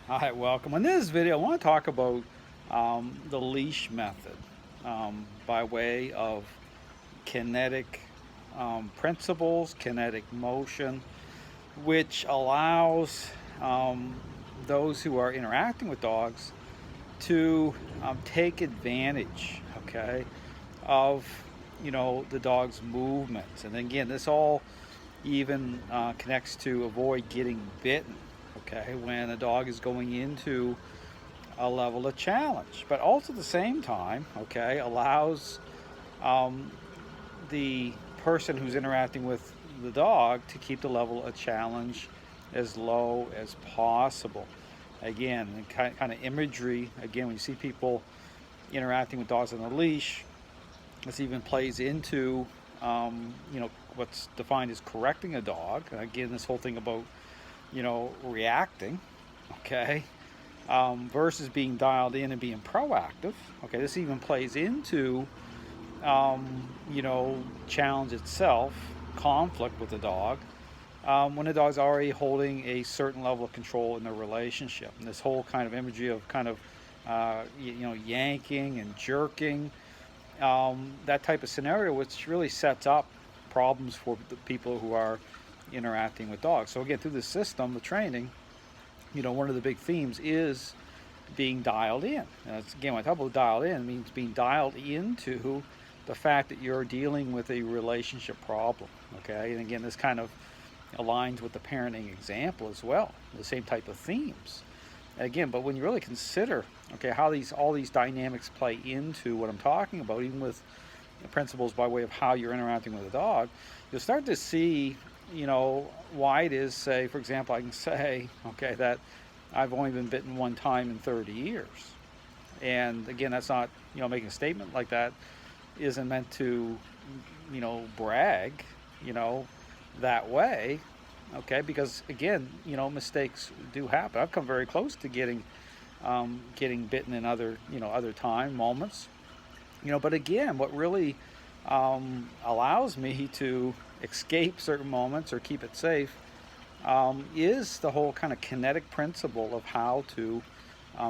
Hi, welcome. In this video, I want to talk about the leash method by way of kinetic principles, kinetic motion, which allows those who are interacting with dogs to take advantage, okay, of the dog's movements. And again, this all even connects to avoid getting bitten, okay, when a dog is going into a level of challenge, but also at the same time, okay, allows um, the person who's interacting with the dog to keep the level of challenge as low as possible. Again, kind of imagery, again, when you see people interacting with dogs on a leash, this even plays into what's defined as correcting a dog. Again, this whole thing about reacting, okay, versus being dialed in and being proactive. Okay, this even plays into challenge itself, conflict with the dog. When the dog's already holding a certain level of control in the relationship, and this whole kind of imagery of kind of yanking and jerking, that type of scenario, which really sets up problems for the people who are interacting with dogs. So again, through the system, the training, one of the big themes is being dialed in. Again, when I talk about dialed in, it means being dialed into the fact that you're dealing with a relationship problem. Okay, and again, this kind of aligns with the parenting example as well, the same type of themes. Again, but when you really consider, okay, how all these dynamics play into what I'm talking about, even with the principles by way of how you're interacting with a dog, you'll start to see, why it is, say, for example, I can say, okay, that I've only been bitten one time in 30 years. And again, that's not, making a statement like that isn't meant to, brag, that way, okay, because again, mistakes do happen. I've come very close to getting bitten in other time moments, but again, what really allows me to escape certain moments or keep it safe is the whole kind of kinetic principle of how to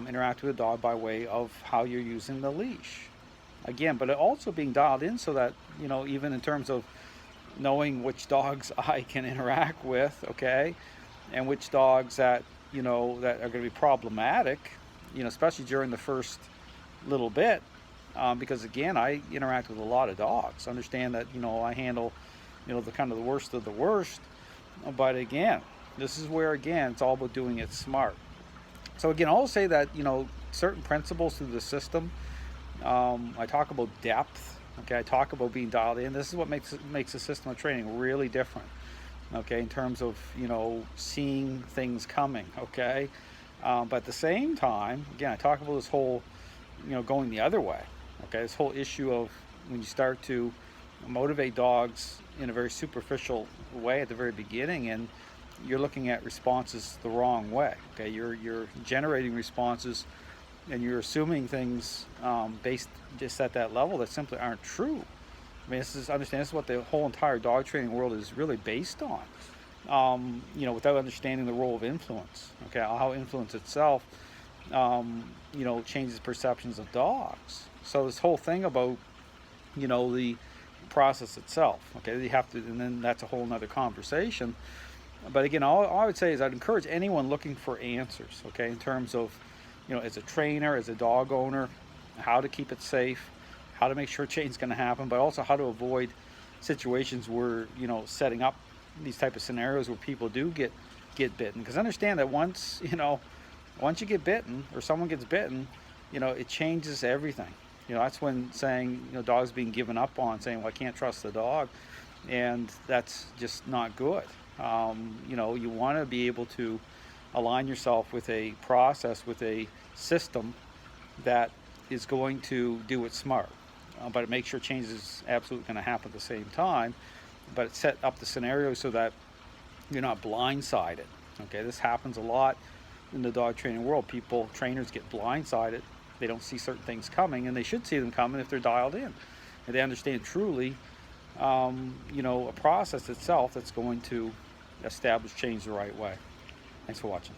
interact with a dog by way of how you're using the leash. Again, but it also being dialed in so that, even in terms of knowing which dogs I can interact with, okay, and which dogs that, that are going to be problematic, especially during the first little bit, because again, I interact with a lot of dogs. Understand that, I handle, the kind of the worst of the worst. But again, this is where, again, it's all about doing it smart. So again, I'll say that, certain principles through the system, I talk about depth. Okay, I talk about being dialed in. This is what makes the system of training really different. Okay, in terms of seeing things coming. Okay, but at the same time, again, I talk about this whole going the other way. Okay, this whole issue of when you start to motivate dogs in a very superficial way at the very beginning, and you're looking at responses the wrong way. Okay, you're generating responses and you're assuming things based just at that level that simply aren't true. I mean, this is what the whole entire dog training world is really based on. Without understanding the role of influence, okay, how influence itself, changes perceptions of dogs. So this whole thing about, the process itself, okay, you have to, and then that's a whole nother conversation. But again, all I would say is I'd encourage anyone looking for answers, okay, in terms of, as a trainer, as a dog owner, how to keep it safe, how to make sure change is going to happen, but also how to avoid situations where, setting up these type of scenarios where people do get bitten. Because understand that once you get bitten or someone gets bitten, it changes everything. That's when saying, dogs being given up on, saying, well, I can't trust the dog, and that's just not good. You want to be able to align yourself with a process, with a system that is going to do it smart, but it makes sure change is absolutely going to happen at the same time, but it set up the scenario so that you're not blindsided. Okay, this happens a lot in the dog training world. Trainers get blindsided. They don't see certain things coming, and they should see them coming if they're dialed in. And they understand truly, a process itself that's going to establish change the right way. Thanks for watching.